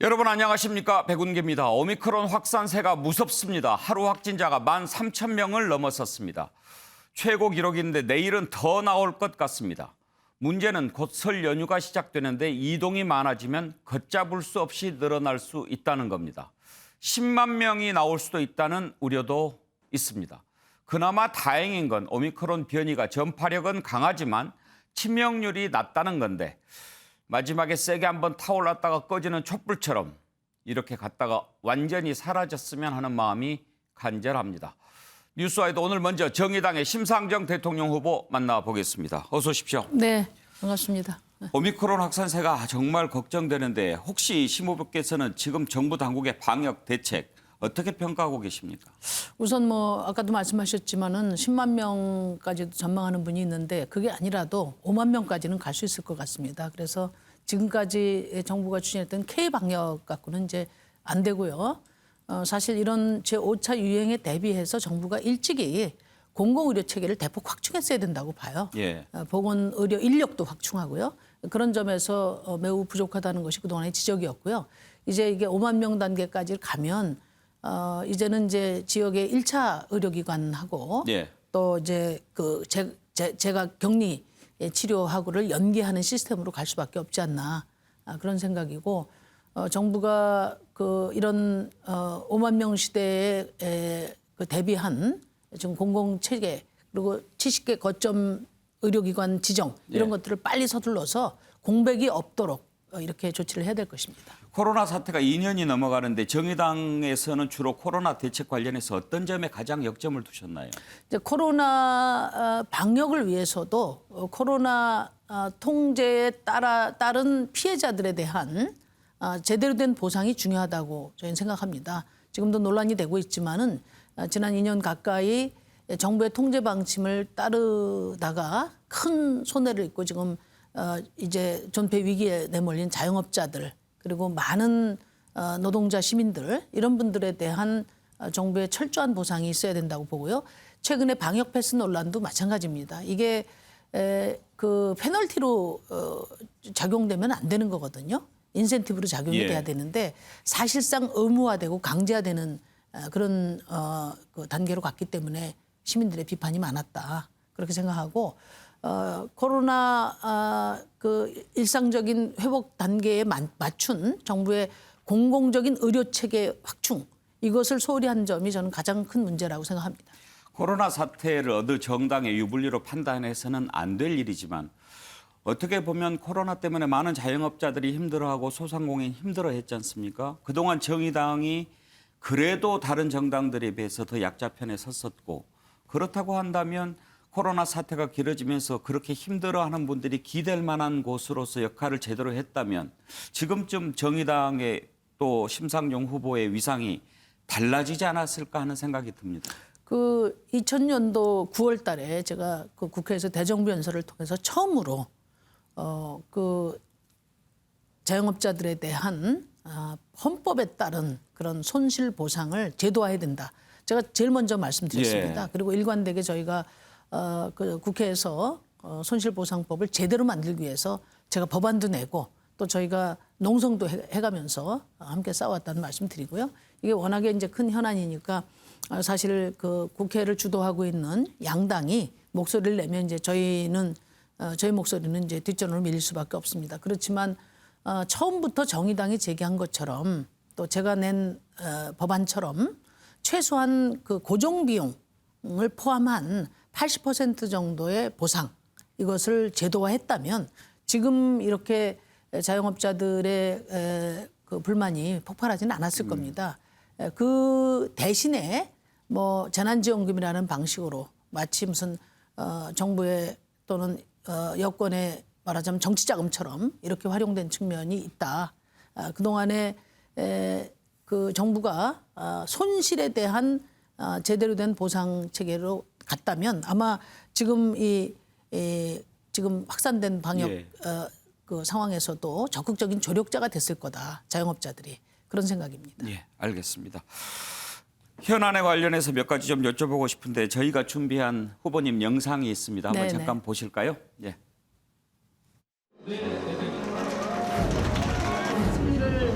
여러분 안녕하십니까? 백운기입니다. 오미크론 확산세가 무섭습니다. 하루 확진자가 13,000명을 넘어섰습니다. 최고 기록인데 내일은 더 나올 것 같습니다. 문제는 곧 설 연휴가 시작되는데 이동이 많아지면 걷잡을 수 없이 늘어날 수 있다는 겁니다. 10만 명이 나올 수도 있다는 우려도 있습니다. 그나마 다행인 건 오미크론 변이가 전파력은 강하지만 치명률이 낮다는 건데 마지막에 세게 한번 타올랐다가 꺼지는 촛불처럼 이렇게 갔다가 완전히 사라졌으면 하는 마음이 간절합니다. 뉴스와이드 오늘 먼저 정의당의 심상정 대통령 후보 만나보겠습니다. 어서 오십시오. 네, 반갑습니다. 오미크론 확산세가 정말 걱정되는데 혹시 심 후보께서는 지금 정부 당국의 방역 대책 어떻게 평가하고 계십니까? 우선 아까도 말씀하셨지만은 10만 명까지도 전망하는 분이 있는데 그게 아니라도 5만 명까지는 갈 수 있을 것 같습니다. 그래서 지금까지 정부가 추진했던 K 방역 갖고는 이제 안 되고요. 사실 이런 제5차 유행에 대비해서 정부가 일찍이 공공의료 체계를 대폭 확충했어야 된다고 봐요. 예. 보건의료 인력도 확충하고요. 그런 점에서 매우 부족하다는 것이 그동안의 지적이었고요. 이제 이게 5만 명 단계까지 가면 이제는 이제 지역의 1차 의료기관하고 예. 또 이제 제가 격리 치료하고를 연계하는 시스템으로 갈 수밖에 없지 않나 그런 생각이고 정부가 이런 5만 명 시대에 대비한 지금 공공체계 그리고 70개 거점 의료기관 지정 이런 것들을 빨리 서둘러서 공백이 없도록 이렇게 조치를 해야 될 것입니다. 코로나 사태가 2년이 넘어가는데 정의당에서는 주로 코로나 대책 관련해서 어떤 점에 가장 역점을 두셨나요? 이제 코로나 방역을 위해서도 코로나 통제에 따른 피해자들에 대한 제대로 된 보상이 중요하다고 저희는 생각합니다. 지금도 논란이 되고 있지만은 지난 2년 가까이 정부의 통제 방침을 따르다가 큰 손해를 입고 지금 이제 존폐 위기에 내몰린 자영업자들 그리고 많은 노동자 시민들 이런 분들에 대한 정부의 철저한 보상이 있어야 된다고 보고요. 최근에 방역 패스 논란도 마찬가지입니다. 이게 그 페널티로 작용되면 안 되는 거거든요. 인센티브로 작용이 예. 돼야 되는데 사실상 의무화되고 강제화되는 그런 그 단계로 갔기 때문에 시민들의 비판이 많았다. 그렇게 생각하고 코로나 그 일상적인 회복 단계에 맞춘 정부의 공공적인 의료 체계 확충 이것을 소홀히 한 점이 저는 가장 큰 문제라고 생각합니다. 코로나 사태를 어느 정당의 유불리로 판단해서는 안 될 일이지만 어떻게 보면 코로나 때문에 많은 자영업자들이 힘들어하고 소상공인이 힘들어했지 않습니까? 그동안 정의당이 그래도 다른 정당들에 비해서 더 약자 편에 섰었고 그렇다고 한다면 코로나 사태가 길어지면서 그렇게 힘들어하는 분들이 기댈 만한 곳으로서 역할을 제대로 했다면 지금쯤 정의당의 또 심상정 후보의 위상이 달라지지 않았을까 하는 생각이 듭니다. 그 2000년도 9월 달에 제가 그 국회에서 대정부 연설을 통해서 처음으로 그 자영업자들에 대한 헌법에 따른 그런 손실 보상을 제도화해야 된다. 제가 제일 먼저 말씀드렸습니다. 예. 그리고 일관되게 저희가 그 국회에서 손실보상법을 제대로 만들기 위해서 제가 법안도 내고 또 저희가 농성도 해가면서 함께 싸웠다는 말씀 드리고요. 이게 워낙에 이제 큰 현안이니까 사실 그 국회를 주도하고 있는 양당이 목소리를 내면 이제 저희 목소리는 이제 뒷전으로 밀릴 수밖에 없습니다. 그렇지만 처음부터 정의당이 제기한 것처럼 또 제가 낸 법안처럼 최소한 그 고정 비용을 포함한 80% 정도의 보상 이것을 제도화했다면 지금 이렇게 자영업자들의 그 불만이 폭발하지는 않았을 겁니다. 그 대신에 재난지원금이라는 방식으로 마치 무슨 정부의 또는 여권의 말하자면 정치자금처럼 이렇게 활용된 측면이 있다. 그동안에 그 정부가 손실에 대한 제대로 된 보상 체계로 갔다면 아마 지금 지금 확산된 방역 예. 그 상황에서도 적극적인 조력자가 됐을 거다. 자영업자들이 그런 생각입니다. 예, 알겠습니다. 현안에 관련해서 몇 가지 좀 여쭤보고 싶은데 저희가 준비한 후보님 영상이 있습니다. 한번 네네. 잠깐 보실까요? 예. 승리를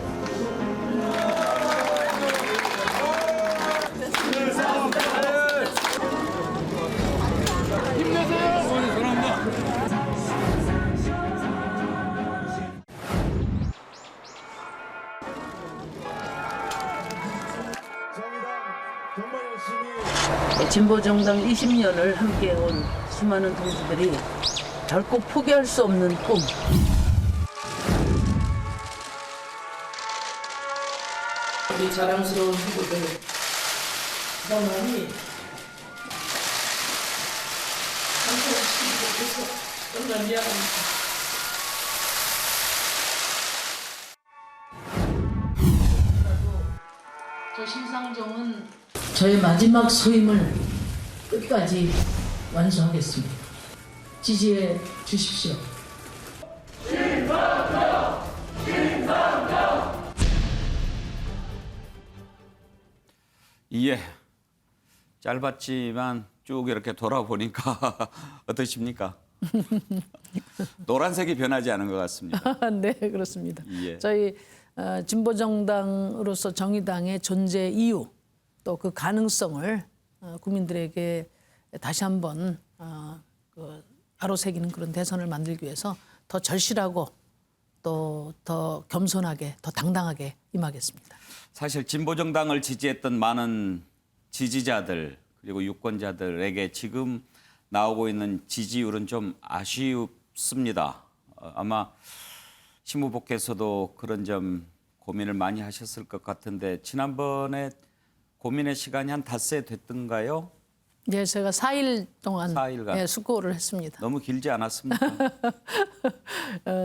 진보정당 20년을 함께해온 수많은 동지들이 결코 포기할 수 없는 꿈. 우리 자랑스러운 후보들 너무나니 정말 미안합니다. 저 심상정은 저의 마지막 소임을 끝까지 완수하겠습니다. 지지해 주십시오. 예, 짧았지만 쭉 이렇게 돌아보니까 어떠십니까? 노란색이 변하지 않은 것 같습니다. 네, 그렇습니다. 예. 저희 진보정당으로서 정의당의 존재 이유 또 그 가능성을 국민들에게 다시 한번 아로새기는 그런 대선을 만들기 위해서 더 절실하고 또 더 겸손하게 더 당당하게 임하겠습니다. 사실 진보정당을 지지했던 많은 지지자들 그리고 유권자들에게 지금 나오고 있는 지지율은 좀 아쉽습니다. 아마 심 후보께서도 그런 점 고민을 많이 하셨을 것 같은데 지난번에 고민의 시간이 한 닷새 됐던가요? 네, 제가 4일 동안 4일간. 예, 숙고를 했습니다. 너무 길지 않았습니까?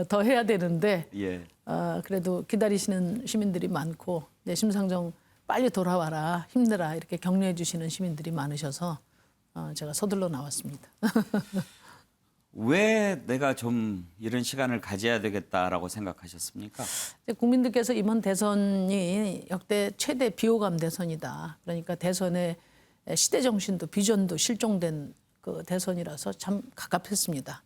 더 해야 되는데 예. 그래도 기다리시는 시민들이 많고 네, 심상정 빨리 돌아와라 힘내라 이렇게 격려해 주시는 시민들이 많으셔서 제가 서둘러 나왔습니다. 왜 내가 좀 이런 시간을 가져야 되겠다라고 생각하셨습니까? 국민들께서 이번 대선이 역대 최대 비호감 대선이다. 그러니까 대선의 시대 정신도 비전도 실종된 그 대선이라서 참 갑갑했습니다.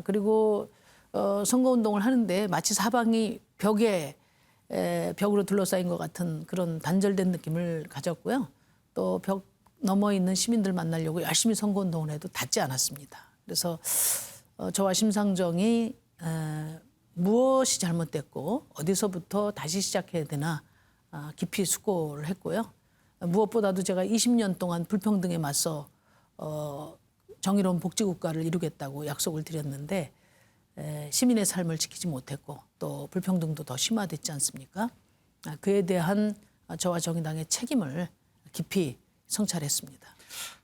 그리고 선거운동을 하는데 마치 사방이 벽으로 둘러싸인 것 같은 그런 단절된 느낌을 가졌고요. 또 벽 넘어 있는 시민들 만나려고 열심히 선거운동을 해도 닿지 않았습니다. 그래서 저와 심상정이 무엇이 잘못됐고 어디서부터 다시 시작해야 되나 깊이 숙고를 했고요. 무엇보다도 제가 20년 동안 불평등에 맞서 정의로운 복지국가를 이루겠다고 약속을 드렸는데 시민의 삶을 지키지 못했고 또 불평등도 더 심화됐지 않습니까? 그에 대한 저와 정의당의 책임을 깊이 성찰했습니다.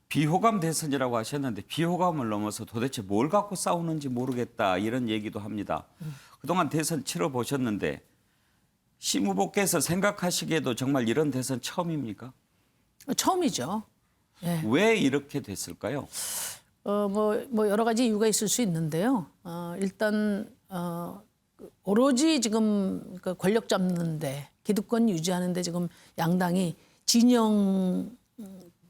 비호감 대선이라고 하셨는데 비호감을 넘어서 도대체 뭘 갖고 싸우는지 모르겠다 이런 얘기도 합니다. 그동안 대선 치러보셨는데 심 후보께서 생각하시기에도 정말 이런 대선 처음입니까? 처음이죠. 예. 왜 이렇게 됐을까요? 뭐 여러 가지 이유가 있을 수 있는데요. 일단 오로지 지금 그 권력 잡는데 기득권 유지하는데 지금 양당이 진영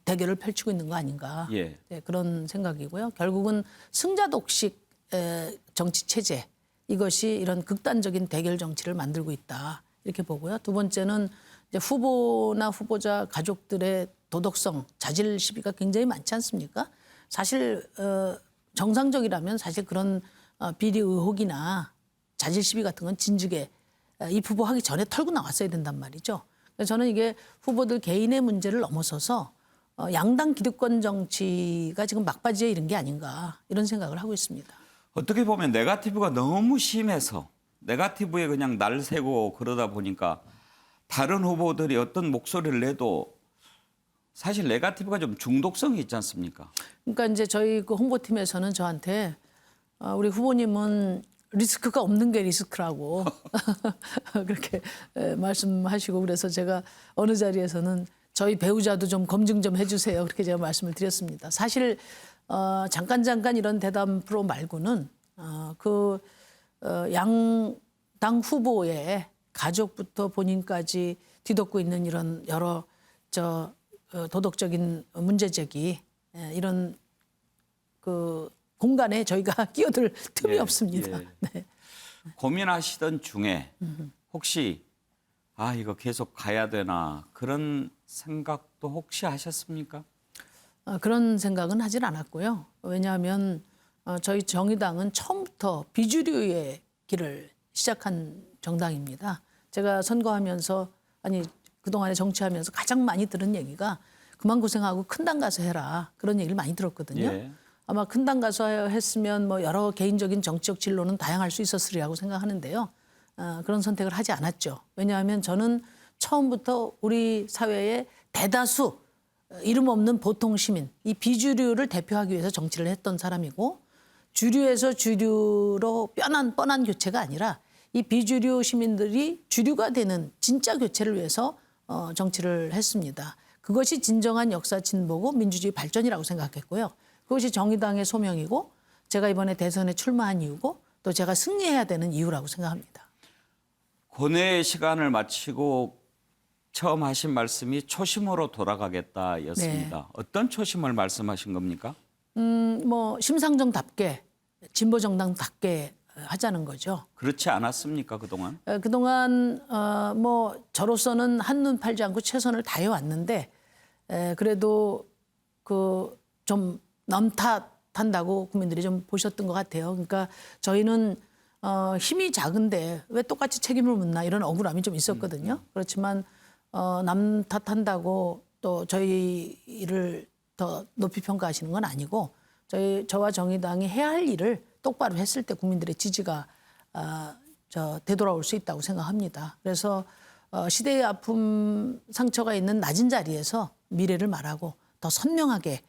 대결을 펼치고 있는 거 아닌가. 예. 네, 그런 생각이고요. 결국은 승자독식 정치 체제 이것이 이런 극단적인 대결 정치를 만들고 있다 이렇게 보고요. 두 번째는 이제 후보나 후보자 가족들의 도덕성, 자질 시비가 굉장히 많지 않습니까? 사실 정상적이라면 사실 그런 비리 의혹이나 자질 시비 같은 건 진즉에 이 후보 하기 전에 털고 나왔어야 된단 말이죠. 그래서 저는 이게 후보들 개인의 문제를 넘어서서 양당 기득권 정치가 지금 막바지에 이른 게 아닌가 이런 생각을 하고 있습니다. 어떻게 보면 네거티브가 너무 심해서 네거티브에 그냥 날 새고 그러다 보니까 다른 후보들이 어떤 목소리를 내도 사실 네거티브가 좀 중독성이 있지 않습니까? 그러니까 이제 저희 그 홍보팀에서는 저한테 우리 후보님은 리스크가 없는 게 리스크라고 그렇게 말씀하시고 그래서 제가 어느 자리에서는 저희 배우자도 좀 검증 좀 해주세요. 그렇게 제가 말씀을 드렸습니다. 사실 잠깐 이런 대담 프로 말고는 양당 후보의 가족부터 본인까지 뒤덮고 있는 이런 여러 도덕적인 문제 제기 이런 그 공간에 저희가 끼어들 틈이 없습니다. 예. 네. 고민하시던 중에 혹시 이거 계속 가야 되나 그런 생각도 혹시 하셨습니까? 그런 생각은 하진 않았고요. 왜냐하면 저희 정의당은 처음부터 비주류의 길을 시작한 정당입니다. 제가 선거하면서 그동안에 정치하면서 가장 많이 들은 얘기가 그만 고생하고 큰 당 가서 해라. 그런 얘기를 많이 들었거든요. 예. 아마 큰 당 가서 했으면 뭐 여러 개인적인 정치적 진로는 다양할 수 있었으리라고 생각하는데요. 그런 선택을 하지 않았죠. 왜냐하면 저는 처음부터 우리 사회의 대다수 이름 없는 보통 시민, 이 비주류를 대표하기 위해서 정치를 했던 사람이고 주류에서 주류로 뻔한 교체가 아니라 이 비주류 시민들이 주류가 되는 진짜 교체를 위해서 정치를 했습니다. 그것이 진정한 역사 진보고 민주주의 발전이라고 생각했고요. 그것이 정의당의 소명이고 제가 이번에 대선에 출마한 이유고 또 제가 승리해야 되는 이유라고 생각합니다. 고뇌의 시간을 마치고 처음 하신 말씀이 초심으로 돌아가겠다였습니다. 네. 어떤 초심을 말씀하신 겁니까? 뭐 심상정답게 진보 정당답게 하자는 거죠. 그렇지 않았습니까 그동안? 그동안 뭐 저로서는 한눈 팔지 않고 최선을 다해 왔는데 그래도 그 좀 남탓한다고 국민들이 좀 보셨던 것 같아요. 그러니까 저희는 힘이 작은데 왜 똑같이 책임을 묻나 이런 억울함이 좀 있었거든요. 그렇지만 남 탓한다고 또 저희를 더 높이 평가하시는 건 아니고 저와 정의당이 해야 할 일을 똑바로 했을 때 국민들의 지지가 되돌아올 수 있다고 생각합니다. 그래서 시대의 아픔 상처가 있는 낮은 자리에서 미래를 말하고 더 선명하게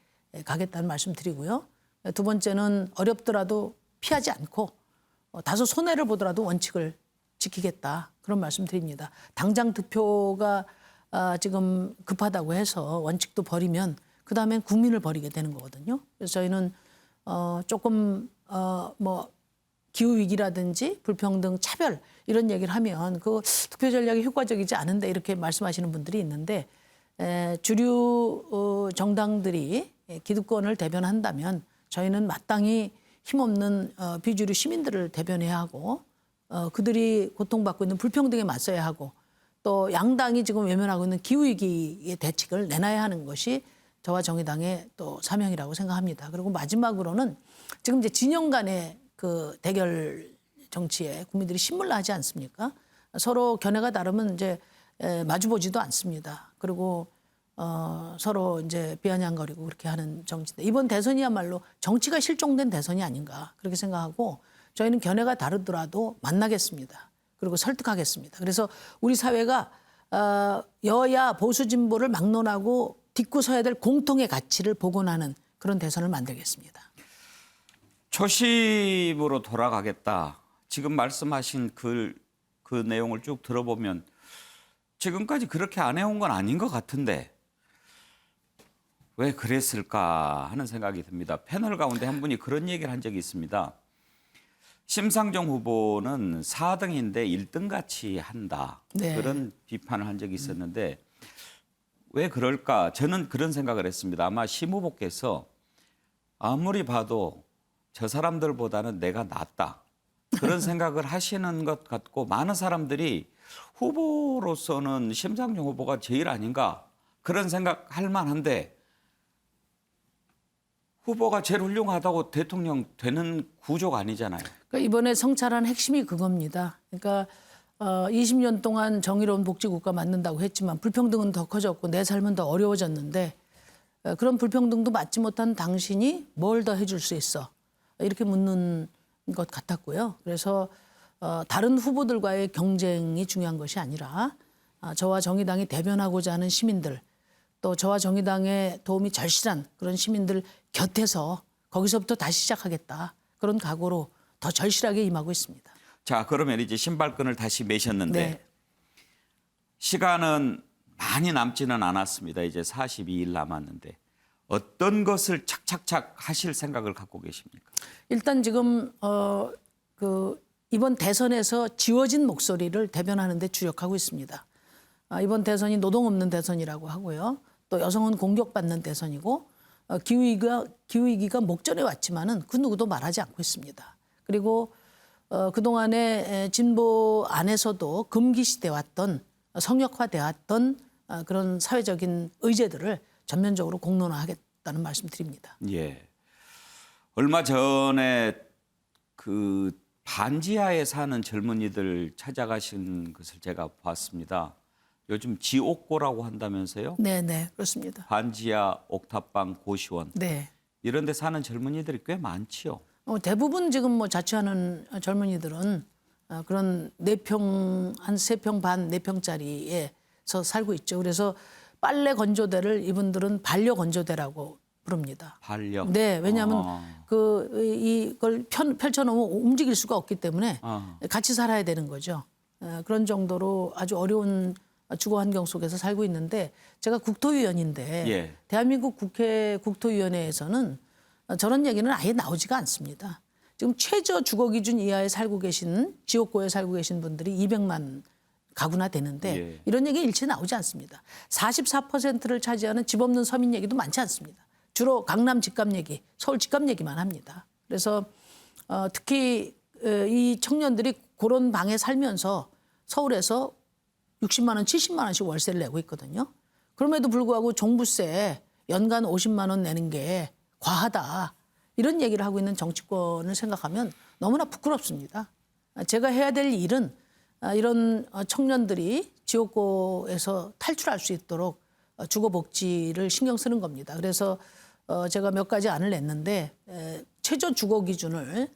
가겠다는 말씀 드리고요. 두 번째는 어렵더라도 피하지 않고 다소 손해를 보더라도 원칙을 지키겠다. 그런 말씀 드립니다. 당장 득표가 지금 급하다고 해서 원칙도 버리면 그다음엔 국민을 버리게 되는 거거든요. 그래서 저희는 조금 뭐 기후 위기라든지 불평등, 차별 이런 얘기를 하면 그 투표 전략이 효과적이지 않은데 이렇게 말씀하시는 분들이 있는데 주류 정당들이 기득권을 대변한다면 저희는 마땅히 힘없는 비주류 시민들을 대변해야 하고 그들이 고통받고 있는 불평등에 맞서야 하고 또 양당이 지금 외면하고 있는 기후위기의 대책을 내놔야 하는 것이 저와 정의당의 또 사명이라고 생각합니다. 그리고 마지막으로는 지금 이제 진영 간의 그 대결 정치에 국민들이 신물나 하지 않습니까? 서로 견해가 다르면 이제 마주보지도 않습니다. 그리고 서로 이제 비아냥거리고 그렇게 하는 정치인데 이번 대선이야말로 정치가 실종된 대선이 아닌가 그렇게 생각하고 저희는 견해가 다르더라도 만나겠습니다. 그리고 설득하겠습니다. 그래서 우리 사회가 여야 보수 진보를 막론하고 딛고 서야 될 공통의 가치를 복원하는 그런 대선을 만들겠습니다. 초심으로 돌아가겠다. 지금 말씀하신 그 내용을 쭉 들어보면 지금까지 그렇게 안 해온 건 아닌 것 같은데 왜 그랬을까 하는 생각이 듭니다. 패널 가운데 한 분이 그런 얘기를 한 적이 있습니다. 심상정 후보는 4등인데 1등 같이 한다. 네. 그런 비판을 한 적이 있었는데 왜 그럴까? 저는 그런 생각을 했습니다. 아마 심 후보께서 아무리 봐도 저 사람들보다는 내가 낫다. 그런 생각을 하시는 것 같고 많은 사람들이 후보로서는 심상정 후보가 제일 아닌가 그런 생각할 만한데 후보가 제일 훌륭하다고 대통령 되는 구조가 아니잖아요. 그러니까 이번에 성찰한 핵심이 그겁니다. 그러니까 20년 동안 정의로운 복지국가 만든다고 했지만 불평등은 더 커졌고 내 삶은 더 어려워졌는데 그런 불평등도 맞지 못한 당신이 뭘 더 해줄 수 있어? 이렇게 묻는 것 같았고요. 그래서 다른 후보들과의 경쟁이 중요한 것이 아니라 저와 정의당이 대변하고자 하는 시민들 또 저와 정의당의 도움이 절실한 그런 시민들 곁에서 거기서부터 다시 시작하겠다. 그런 각오로 더 절실하게 임하고 있습니다. 자, 그러면 이제 신발끈을 다시 매셨는데 네. 시간은 많이 남지는 않았습니다. 이제 42일 남았는데 어떤 것을 착착착 하실 생각을 갖고 계십니까? 일단 지금 이번 대선에서 지워진 목소리를 대변하는 데 주력하고 있습니다. 이번 대선이 노동 없는 대선이라고 하고요. 또 여성은 공격받는 대선이고 기후위기가 목전에 왔지만은 그 누구도 말하지 않고 있습니다. 그리고 그동안에 진보 안에서도 금기시돼 왔던 성역화돼 왔던 그런 사회적인 의제들을 전면적으로 공론화하겠다는 말씀드립니다. 예. 얼마 전에 그 반지하에 사는 젊은이들 찾아가신 것을 제가 봤습니다. 요즘 지옥고라고 한다면서요? 네, 그렇습니다. 반지하, 옥탑방, 고시원 네. 이런 데 사는 젊은이들이 꽤 많지요. 대부분 지금 뭐 자취하는 젊은이들은 그런 4평, 한 3평 반, 4평짜리에서 살고 있죠. 그래서 빨래 건조대를 이분들은 반려 건조대라고 부릅니다. 반려. 네, 왜냐하면 이걸 펼쳐놓으면 움직일 수가 없기 때문에 같이 살아야 되는 거죠. 그런 정도로 아주 어려운 주거 환경 속에서 살고 있는데 제가 국토위원인데 예. 대한민국 국회 국토위원회에서는 저런 얘기는 아예 나오지가 않습니다. 지금 최저 주거 기준 이하에 살고 계신 지역구에 살고 계신 분들이 200만 가구나 되는데 예. 이런 얘기 일체 나오지 않습니다. 44%를 차지하는 집 없는 서민 얘기도 많지 않습니다. 주로 강남 집값 얘기, 서울 집값 얘기만 합니다. 그래서 특히 이 청년들이 그런 방에 살면서 서울에서 60만 원, 70만 원씩 월세를 내고 있거든요. 그럼에도 불구하고 종부세 연간 50만 원 내는 게 과하다. 이런 얘기를 하고 있는 정치권을 생각하면 너무나 부끄럽습니다. 제가 해야 될 일은 이런 청년들이 지옥고에서 탈출할 수 있도록 주거 복지를 신경 쓰는 겁니다. 그래서 제가 몇 가지 안을 냈는데 최저 주거 기준을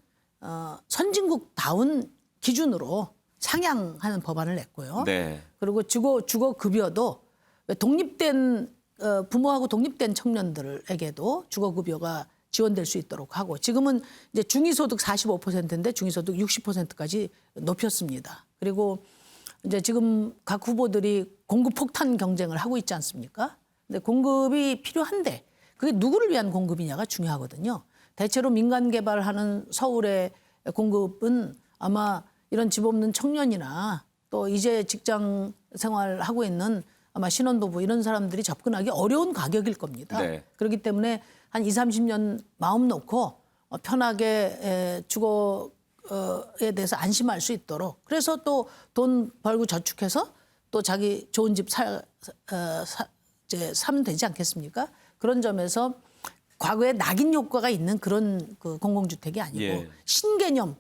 선진국다운 기준으로 상향하는 법안을 냈고요. 네. 그리고 주거 급여도 독립된 부모하고 독립된 청년들에게도 주거 급여가 지원될 수 있도록 하고 지금은 이제 중위소득 45%인데 중위소득 60%까지 높였습니다. 그리고 이제 지금 각 후보들이 공급 폭탄 경쟁을 하고 있지 않습니까? 근데 공급이 필요한데 그게 누구를 위한 공급이냐가 중요하거든요. 대체로 민간 개발하는 서울의 공급은 아마 이런 집 없는 청년이나 또 이제 직장 생활하고 있는 아마 신혼부부 이런 사람들이 접근하기 어려운 가격일 겁니다. 네. 그렇기 때문에 한 20, 30년 마음 놓고 편하게 주거에 대해서 안심할 수 있도록 그래서 또 돈 벌고 저축해서 또 자기 좋은 집 사면 되지 않겠습니까? 그런 점에서 과거에 낙인 효과가 있는 그런 그 공공주택이 아니고 예. 신개념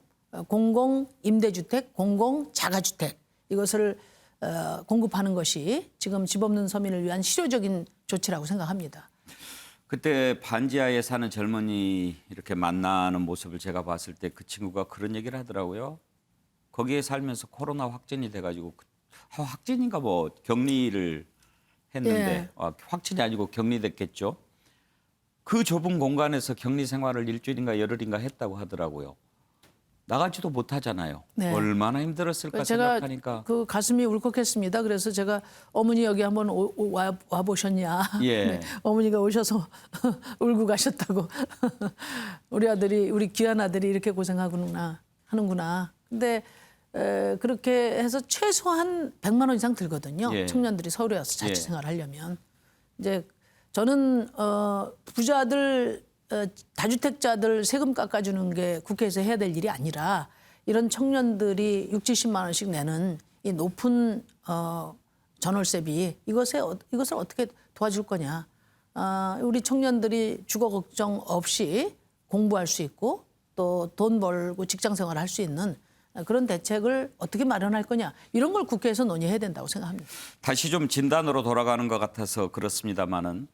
공공 임대주택, 공공 자가주택 이것을 공급하는 것이 지금 집 없는 서민을 위한 실효적인 조치라고 생각합니다. 그때 반지하에 사는 젊은이 이렇게 만나는 모습을 제가 봤을 때 그 친구가 그런 얘기를 하더라고요. 거기에 살면서 코로나 확진이 돼가지고 확진인가 뭐 격리를 했는데 확진이 아니고 격리됐겠죠. 그 좁은 공간에서 격리 생활을 일주일인가 열흘인가 했다고 하더라고요. 나가지도 못하잖아요. 네. 얼마나 힘들었을까 제가 생각하니까. 그 가슴이 울컥했습니다. 그래서 제가 어머니 여기 한번 와 보셨냐. 예. 네, 어머니가 오셔서 울고 가셨다고. 우리 귀한 아들이 이렇게 고생하구나 하는구나. 근데 그렇게 해서 최소한 100만 원 이상 들거든요. 예. 청년들이 서울에 와서 자취 예. 생활하려면. 이제 저는 부자들 다주택자들 세금 깎아주는 게 국회에서 해야 될 일이 아니라 이런 청년들이 60, 70만 원씩 내는 이 높은 전월세비 이것을 어떻게 도와줄 거냐. 우리 청년들이 주거 걱정 없이 공부할 수 있고 또 돈 벌고 직장 생활을 할 수 있는 그런 대책을 어떻게 마련할 거냐. 이런 걸 국회에서 논의해야 된다고 생각합니다. 다시 좀 진단으로 돌아가는 것 같아서 그렇습니다마는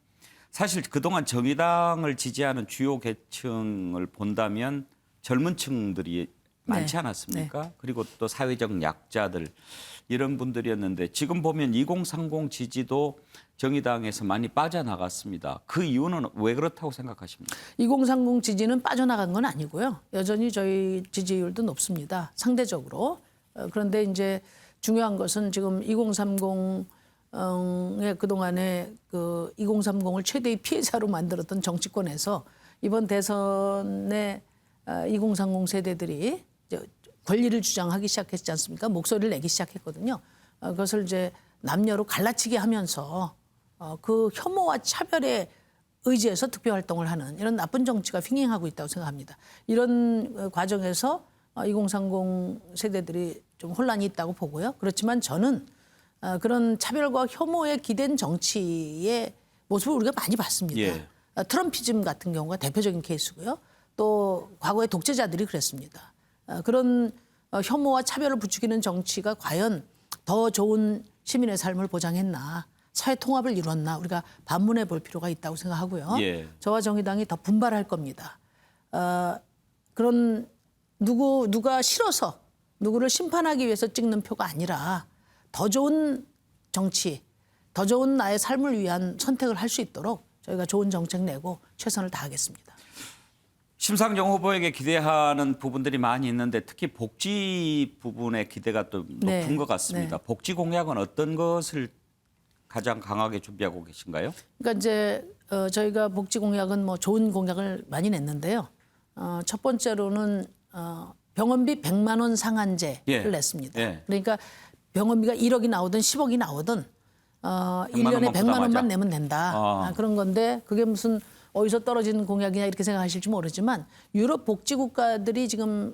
사실 그동안 정의당을 지지하는 주요 계층을 본다면 젊은 층들이 많지 네. 않았습니까? 그리고 또 사회적 약자들 이런 분들이었는데 지금 보면 2030 지지도 정의당에서 많이 빠져나갔습니다. 그 이유는 왜 그렇다고 생각하십니까? 2030 지지는 빠져나간 건 아니고요. 여전히 저희 지지율도 높습니다. 상대적으로. 그런데 이제 중요한 것은 지금 2030의 그동안에 그 2030을 최대의 피해자로 만들었던 정치권에서 이번 대선에 2030 세대들이 이제 권리를 주장하기 시작했지 않습니까? 목소리를 내기 시작했거든요. 그것을 이제 남녀로 갈라치게 하면서 그 혐오와 차별에 의지해서 투표 활동을 하는 이런 나쁜 정치가 횡행하고 있다고 생각합니다. 이런 과정에서 2030 세대들이 좀 혼란이 있다고 보고요. 그렇지만 저는 그런 차별과 혐오에 기댄 정치의 모습을 우리가 많이 봤습니다. 예. 트럼피즘 같은 경우가 대표적인 케이스고요. 또 과거의 독재자들이 그랬습니다. 그런 혐오와 차별을 부추기는 정치가 과연 더 좋은 시민의 삶을 보장했나, 사회 통합을 이뤘나 우리가 반문해 볼 필요가 있다고 생각하고요. 예. 저와 정의당이 더 분발할 겁니다. 그런 누가 싫어서 누구를 심판하기 위해서 찍는 표가 아니라 더 좋은 정치, 더 좋은 나의 삶을 위한 선택을 할 수 있도록 저희가 좋은 정책 내고 최선을 다하겠습니다. 심상정 후보에게 기대하는 부분들이 많이 있는데 특히 복지 부분에 기대가 또 높은 네. 것 같습니다. 복지 공약은 어떤 것을 가장 강하게 준비하고 계신가요? 그러니까 이제 저희가 복지 공약은 뭐 좋은 공약을 많이 냈는데요. 첫 번째로는 병원비 100만 원 상한제를 예. 냈습니다. 예. 그러니까 병원비가 1억이 나오든 10억이 나오든 1년에 원만 100만 원만 부담하자. 내면 된다. 그런 건데 그게 무슨 어디서 떨어지는 공약이냐 이렇게 생각하실지 모르지만 유럽 복지 국가들이 지금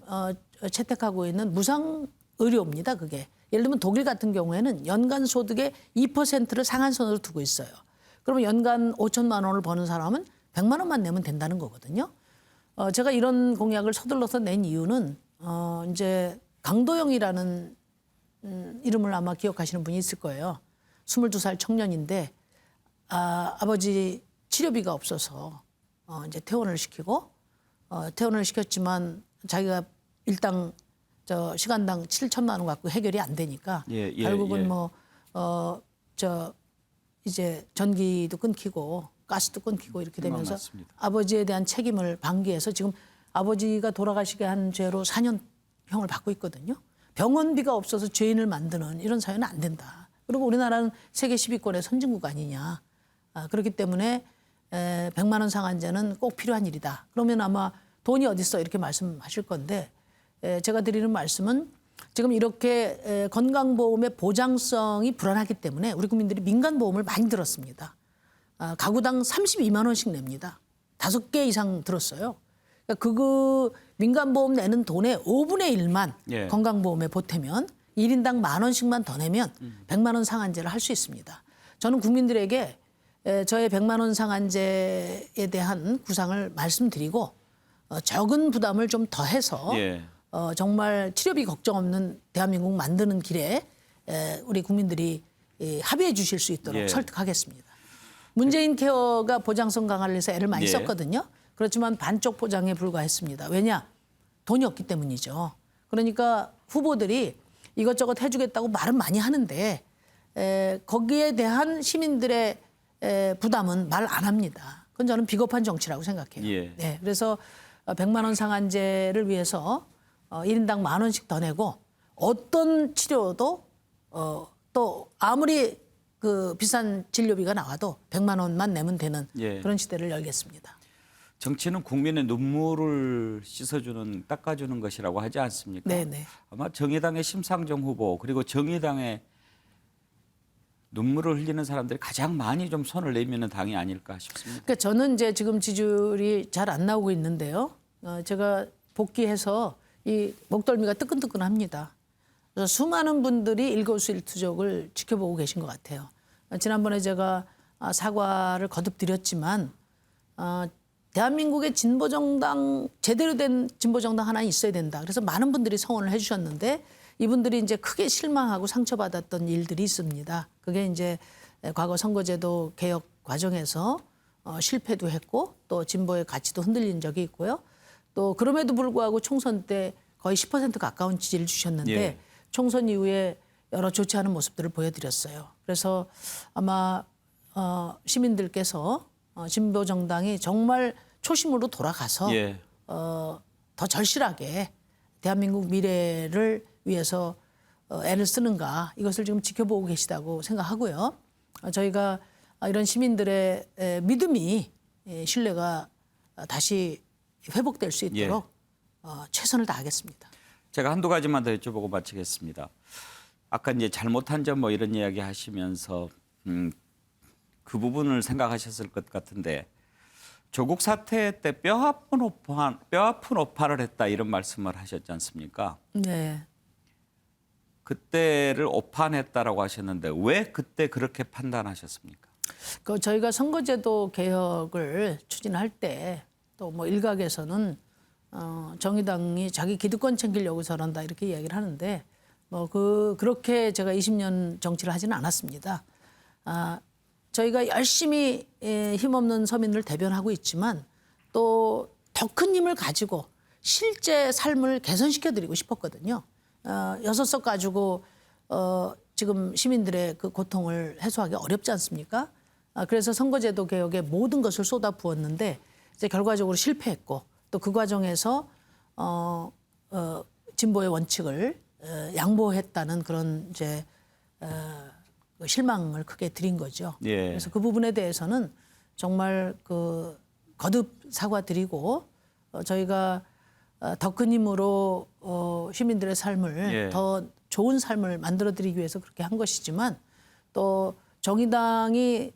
채택하고 있는 무상 의료입니다. 그게. 예를 들면 독일 같은 경우에는 연간 소득의 2%를 상한선으로 두고 있어요. 그러면 연간 5천만 원을 버는 사람은 100만 원만 내면 된다는 거거든요. 제가 이런 공약을 서둘러서 낸 이유는 이제 강도영이라는 이름을 아마 기억하시는 분이 있을 거예요. 22살 청년인데 아버지 치료비가 없어서 이제 퇴원을 시키고 퇴원을 시켰지만 자기가 일당 시간당 7천만 원 갖고 해결이 안 되니까 결국은 이제 전기도 끊기고 가스도 끊기고 이렇게 되면서 맞습니다. 아버지에 대한 책임을 방기해서 지금 아버지가 돌아가시게 한 죄로 4년형을 받고 있거든요. 병원비가 없어서 죄인을 만드는 이런 사회는 안 된다. 그리고 우리나라는 세계 10위권의 선진국 아니냐. 그렇기 때문에 100만 원 상한제는 꼭 필요한 일이다. 그러면 아마 돈이 어디 있어 이렇게 말씀하실 건데 제가 드리는 말씀은 지금 이렇게 건강보험의 보장성이 불안하기 때문에 우리 국민들이 민간보험을 많이 들었습니다. 가구당 32만 원씩 냅니다. 5개 이상 들었어요. 그러니까 그 민간보험 내는 돈의 5분의 1만 예. 건강보험에 보태면 1인당 1만 원씩만 더 내면 100만 원 상한제를 할 수 있습니다. 저는 국민들에게 저의 100만 원 상한제에 대한 구상을 말씀드리고 적은 부담을 좀 더해서 예. 정말 치료비 걱정 없는 대한민국 만드는 길에 우리 국민들이 합의해 주실 수 있도록 예. 설득하겠습니다. 문재인 케어가 보장성 강화를 해서 애를 많이 예. 썼거든요. 그렇지만 반쪽 보장에 불과했습니다. 왜냐? 돈이 없기 때문이죠. 그러니까 후보들이 이것저것 해주겠다고 말은 많이 하는데 거기에 대한 시민들의 부담은 말 안 합니다. 그건 저는 비겁한 정치라고 생각해요. 예. 네, 그래서 100만 원 상한제를 위해서 1인당 1만 원씩 더 내고 어떤 치료도 또 아무리 그 비싼 진료비가 나와도 100만 원만 내면 되는 예. 그런 시대를 열겠습니다. 정치는 국민의 눈물을 씻어주는 닦아주는 것이라고 하지 않습니까? 네네. 아마 정의당의 심상정 후보 그리고 정의당의 눈물을 흘리는 사람들이 가장 많이 좀 손을 내미는 당이 아닐까 싶습니다. 그러니까 저는 이제 지금 지지율이 잘 안 나오고 있는데요. 제가 복귀해서 이 목덜미가 뜨끈뜨끈합니다. 그래서 수많은 분들이 일거수일투족을 지켜보고 계신 것 같아요. 지난번에 제가 사과를 거듭 드렸지만 대한민국의 진보정당 제대로 된 진보정당 하나 있어야 된다. 그래서 많은 분들이 성원을 해주셨는데 이분들이 이제 크게 실망하고 상처받았던 일들이 있습니다. 그게 이제 과거 선거제도 개혁 과정에서 실패도 했고 또 진보의 가치도 흔들린 적이 있고요. 또 그럼에도 불구하고 총선 때 거의 10% 가까운 지지를 주셨는데 예. 총선 이후에 여러 좋지 않은 모습들을 보여드렸어요. 그래서 아마 시민들께서 진보정당이 정말 초심으로 돌아가서 예. 더 절실하게 대한민국 미래를 위해서 애를 쓰는가 이것을 지금 지켜보고 계시다고 생각하고요. 저희가 이런 시민들의 믿음이 신뢰가 다시 회복될 수 있도록 최선을 다하겠습니다. 제가 한두 가지만 더 여쭤보고 마치겠습니다. 아까 이제 잘못한 점 뭐 이런 이야기 하시면서 그 부분을 생각하셨을 것 같은데 조국 사태 때 뼈아픈 오판을 했다 이런 말씀을 하셨지 않습니까? 네. 그때를 오판했다라고 하셨는데 왜 그때 그렇게 판단하셨습니까? 저희가 선거제도 개혁을 추진할 때 또 뭐 일각에서는 정의당이 자기 기득권 챙기려고 저런다 이렇게 이야기를 하는데 그렇게 제가 20년 정치를 하지는 않았습니다. 저희가 열심히 힘없는 서민을 대변하고 있지만 또 더 큰 힘을 가지고 실제 삶을 개선시켜드리고 싶었거든요. 6석 가지고 지금 시민들의 그 고통을 해소하기 어렵지 않습니까? 그래서 선거제도 개혁에 모든 것을 쏟아부었는데 이제 결과적으로 실패했고 또 그 과정에서 진보의 원칙을 양보했다는 그런 이제 실망을 크게 드린 거죠. 예. 그래서 그 부분에 대해서는 정말 거듭 사과드리고 저희가 더 큰 힘으로 시민들의 삶을 예. 더 좋은 삶을 만들어드리기 위해서 그렇게 한 것이지만 또 정의당이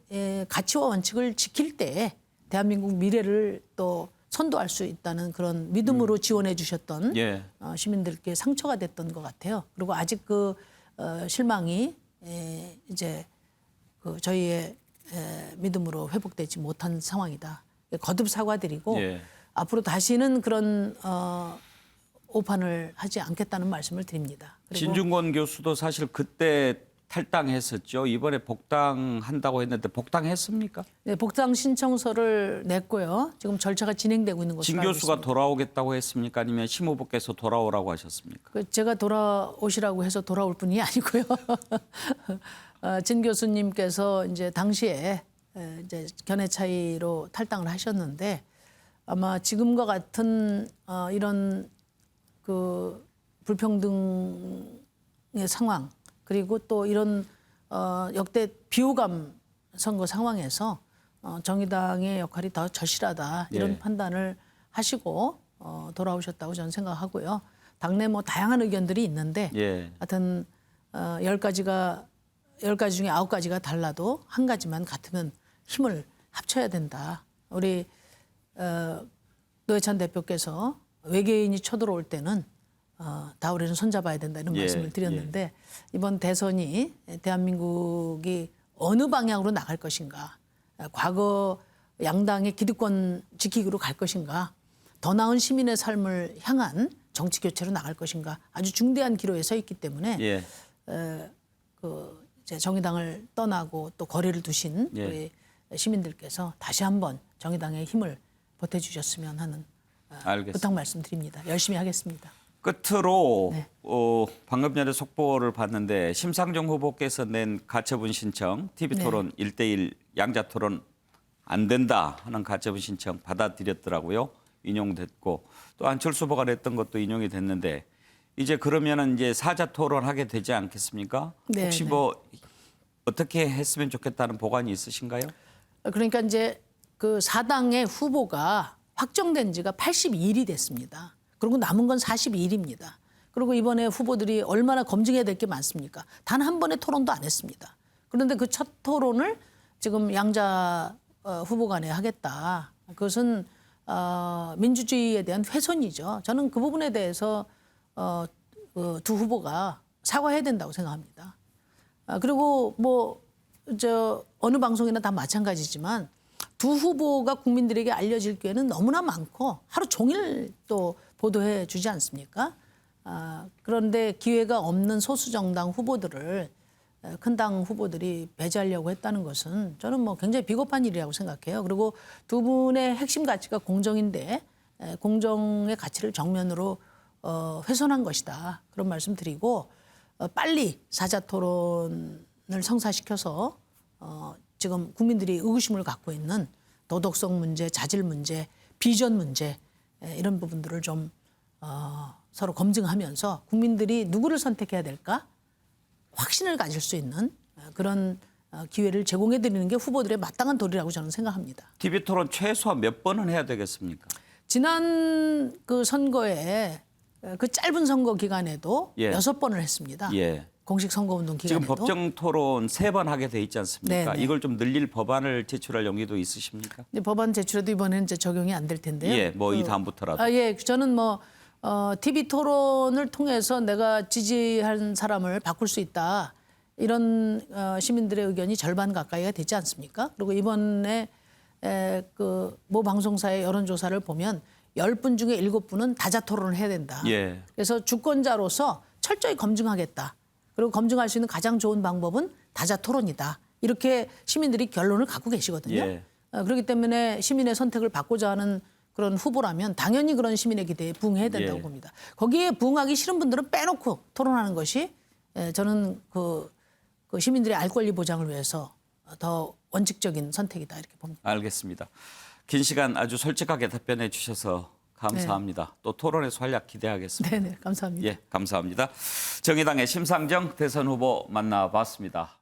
가치와 원칙을 지킬 때 대한민국 미래를 또 선도할 수 있다는 그런 믿음으로 지원해 주셨던 예. 시민들께 상처가 됐던 것 같아요. 그리고 아직 그 실망이 이제 저희의 믿음으로 회복되지 못한 상황이다. 거듭 사과드리고 예. 앞으로 다시는 그런 오판을 하지 않겠다는 말씀을 드립니다. 그리고 진중권 교수도 사실 그때 탈당했었죠. 이번에 복당한다고 했는데 복당했습니까? 네, 복당 신청서를 냈고요. 지금 절차가 진행되고 있는 것으로 진 알고 교수가 있습니다. 돌아오겠다고 했습니까? 아니면 심 후보께서 돌아오라고 하셨습니까? 제가 돌아오시라고 해서 돌아올 뿐이 아니고요. 진 교수님께서 이제 당시에 이제 견해 차이로 탈당을 하셨는데 아마 지금과 같은 이런 그 불평등의 상황 그리고 또 이런 역대 비호감 선거 상황에서 정의당의 역할이 더 절실하다 이런 예. 판단을 하시고 돌아오셨다고 저는 생각하고요. 당내 뭐 다양한 의견들이 있는데 예. 하여튼 10가지 중에 9가지가 달라도 한 가지만 같으면 힘을 합쳐야 된다. 우리 노회찬 대표께서 외계인이 쳐들어올 때는 다 우리는 손잡아야 된다 이런 예, 말씀을 드렸는데 이번 대선이 대한민국이 어느 방향으로 나갈 것인가, 과거 양당의 기득권 지키기로 갈 것인가, 더 나은 시민의 삶을 향한 정치 교체로 나갈 것인가 아주 중대한 기로에 서 있기 때문에 예. 이제 정의당을 떠나고 또 거리를 두신 예. 우리 시민들께서 다시 한번 정의당의 힘을 보태주셨으면 하는 알겠습니다. 부탁 말씀드립니다. 열심히 하겠습니다. 끝으로 네. 방금 전에 속보를 봤는데 심상정 후보께서 낸 가처분 신청 TV토론 1대1 양자토론 안 된다 하는 가처분 신청 받아들였더라고요. 인용됐고 또 안철수 후보가 냈던 것도 인용이 됐는데 이제 그러면은 이제 사자토론하게 되지 않겠습니까? 네, 혹시 네. 뭐 어떻게 했으면 좋겠다는 보관이 있으신가요? 그러니까 이제 그 4당의 후보가 확정된 지가 82일이 됐습니다. 그리고 남은 건 42일입니다. 그리고 이번에 후보들이 얼마나 검증해야 될 게 많습니까? 단 한 번의 토론도 안 했습니다. 그런데 그 첫 토론을 지금 양자 후보 간에 하겠다. 그것은 민주주의에 대한 훼손이죠. 저는 그 부분에 대해서 두 후보가 사과해야 된다고 생각합니다. 그리고 어느 방송이나 다 마찬가지지만 두 후보가 국민들에게 알려질 기회는 너무나 많고 하루 종일 또 보도해 주지 않습니까? 그런데 기회가 없는 소수 정당 후보들을 큰 당 후보들이 배제하려고 했다는 것은 저는 뭐 굉장히 비겁한 일이라고 생각해요. 그리고 두 분의 핵심 가치가 공정인데 공정의 가치를 정면으로 훼손한 것이다. 그런 말씀 드리고 빨리 사자토론을 성사시켜서 지금 국민들이 의구심을 갖고 있는 도덕성 문제, 자질 문제, 비전 문제 이런 부분들을 좀 서로 검증하면서 국민들이 누구를 선택해야 될까 확신을 가질 수 있는 그런 기회를 제공해 드리는 게 후보들의 마땅한 도리라고 저는 생각합니다. TV토론 최소한 몇 번은 해야 되겠습니까? 지난 그 선거에 그 짧은 선거 기간에도 예. 6번을 했습니다. 예. 공식 선거운동 지금 기간에도. 법정 토론 3번 하게 돼 있지 않습니까? 네, 네. 이걸 좀 늘릴 법안을 제출할 용의도 있으십니까? 근데 법안 제출에도 이번에는 이제 적용이 안 될 텐데요. 예, 뭐 이 다음부터라도. 예, 저는 TV 토론을 통해서 내가 지지한 사람을 바꿀 수 있다. 이런 시민들의 의견이 절반 가까이가 되지 않습니까? 그리고 이번에 모 방송사의 여론조사를 보면 10분 중에 7분은 다자 토론을 해야 된다. 예. 그래서 주권자로서 철저히 검증하겠다. 그리고 검증할 수 있는 가장 좋은 방법은 다자 토론이다. 이렇게 시민들이 결론을 갖고 계시거든요. 예. 그렇기 때문에 시민의 선택을 받고자 하는 그런 후보라면 당연히 그런 시민의 기대에 부응해야 된다고 예. 봅니다. 거기에 부응하기 싫은 분들은 빼놓고 토론하는 것이 저는 그 시민들의 알 권리 보장을 위해서 더 원칙적인 선택이다 이렇게 봅니다. 알겠습니다. 긴 시간 아주 솔직하게 답변해 주셔서 감사합니다. 또 토론에서 활약 기대하겠습니다. 네네 감사합니다. 예, 감사합니다. 정의당의 심상정 대선 후보 만나봤습니다.